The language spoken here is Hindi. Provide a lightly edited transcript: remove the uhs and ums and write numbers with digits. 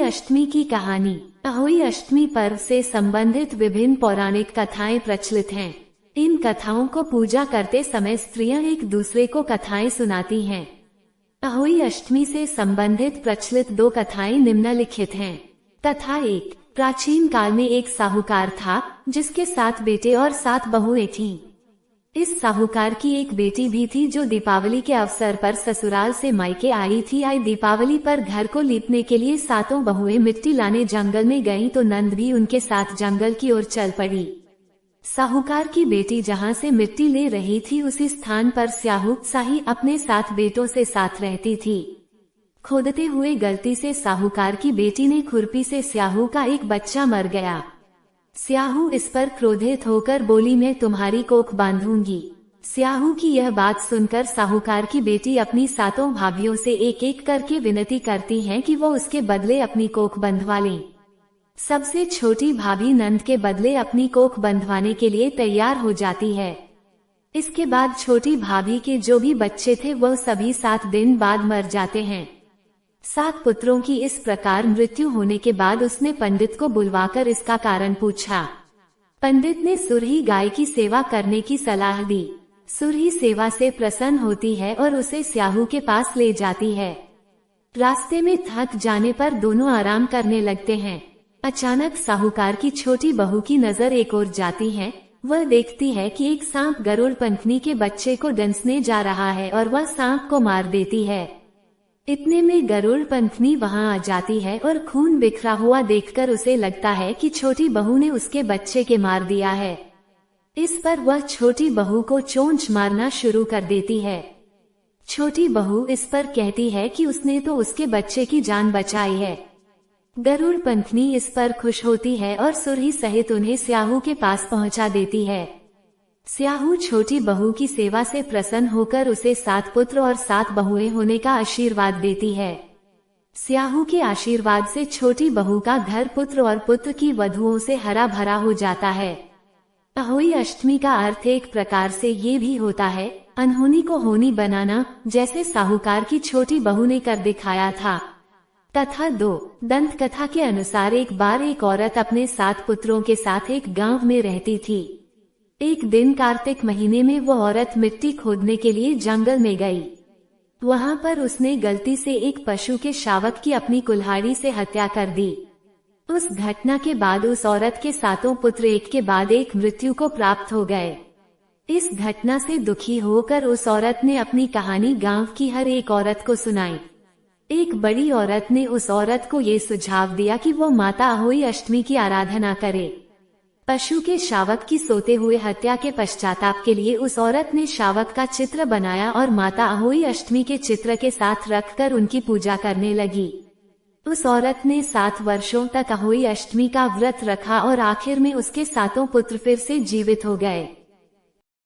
अष्टमी की कहानी। अहोई अष्टमी पर्व से संबंधित विभिन्न पौराणिक कथाएं प्रचलित हैं। इन कथाओं को पूजा करते समय स्त्रियां एक दूसरे को कथाएं सुनाती हैं। अहोई अष्टमी से संबंधित प्रचलित 2 कथाएं निम्नलिखित हैं। कथा 1। प्राचीन काल में एक साहूकार था जिसके 7 बेटे और 7 बहुएं थीं। इस साहूकार की एक बेटी भी थी जो दीपावली के अवसर पर ससुराल से मायके आई थी। आई दीपावली पर घर को लीपने के लिए 7 बहुएं मिट्टी लाने जंगल में गईं तो नंद भी उनके साथ जंगल की ओर चल पड़ी। साहूकार की बेटी जहां से मिट्टी ले रही थी उसी स्थान पर स्याहू साही अपने 7 बेटों से साथ रहती थी। खोदते हुए गलती से साहूकार की बेटी ने खुरपी से स्याहू का एक बच्चा मर गया। स्याहू इस पर क्रोधित होकर बोली, मैं तुम्हारी कोख बांधूंगी। स्याहू की यह बात सुनकर साहूकार की बेटी अपनी 7 भाभियों से एक एक करके विनती करती हैं कि वो उसके बदले अपनी कोख बंधवा लें। सबसे छोटी भाभी नंद के बदले अपनी कोख बंधवाने के लिए तैयार हो जाती है। इसके बाद छोटी भाभी के जो भी बच्चे थे वह सभी 7 दिन बाद मर जाते हैं। 7 पुत्रों की इस प्रकार मृत्यु होने के बाद उसने पंडित को बुलवाकर इसका कारण पूछा। पंडित ने सुरही गाय की सेवा करने की सलाह दी। सुरही सेवा से प्रसन्न होती है और उसे स्याहू के पास ले जाती है। रास्ते में थक जाने पर दोनों आराम करने लगते हैं। अचानक साहूकार की छोटी बहू की नजर एक ओर जाती है। वह देखती है कि एक सांप गरुड़ पंखनी के बच्चे को डंसने जा रहा है और वह सांप को मार देती है। इतने में गरुड़ पंखनी वहां आ जाती है और खून बिखरा हुआ देखकर उसे लगता है कि छोटी बहू ने उसके बच्चे के मार दिया है। इस पर वह छोटी बहू को चोंच मारना शुरू कर देती है। छोटी बहू इस पर कहती है कि उसने तो उसके बच्चे की जान बचाई है। गरुड़ पंखनी इस पर खुश होती है और सुरही सहित उन्हें स्याहू के पास पहुंचा देती है। स्याहू छोटी बहू की सेवा से प्रसन्न होकर उसे 7 पुत्र और 7 बहुएं होने का आशीर्वाद देती है। स्याहू के आशीर्वाद से छोटी बहू का घर पुत्र और पुत्र की वधुओं से हरा भरा हो जाता है। अहोई अष्टमी का अर्थ एक प्रकार से ये भी होता है अनहोनी को होनी बनाना, जैसे साहूकार की छोटी बहू ने कर दिखाया था। कथा 2। दंत कथा के अनुसार एक बार एक औरत अपने 7 पुत्रों के साथ एक गांव में रहती थी। एक दिन कार्तिक महीने में वो औरत मिट्टी खोदने के लिए जंगल में गई। वहां पर उसने गलती से एक पशु के शावक की अपनी कुल्हाड़ी से हत्या कर दी। उस घटना के बाद उस औरत के 7 पुत्र एक के बाद एक मृत्यु को प्राप्त हो गए। इस घटना से दुखी होकर उस औरत ने अपनी कहानी गांव की हर एक औरत को सुनाई। एक बड़ी औरत ने उस औरत को ये सुझाव दिया कि वो माता अहोई अष्टमी की आराधना करे। पशु के शावक की सोते हुए हत्या के पश्चाताप के लिए उस औरत ने शावक का चित्र बनाया और माता अहोई अष्टमी के चित्र के साथ रखकर उनकी पूजा करने लगी। उस औरत ने 7 वर्षों तक अहोई अष्टमी का व्रत रखा और आखिर में उसके 7 पुत्र फिर से जीवित हो गए।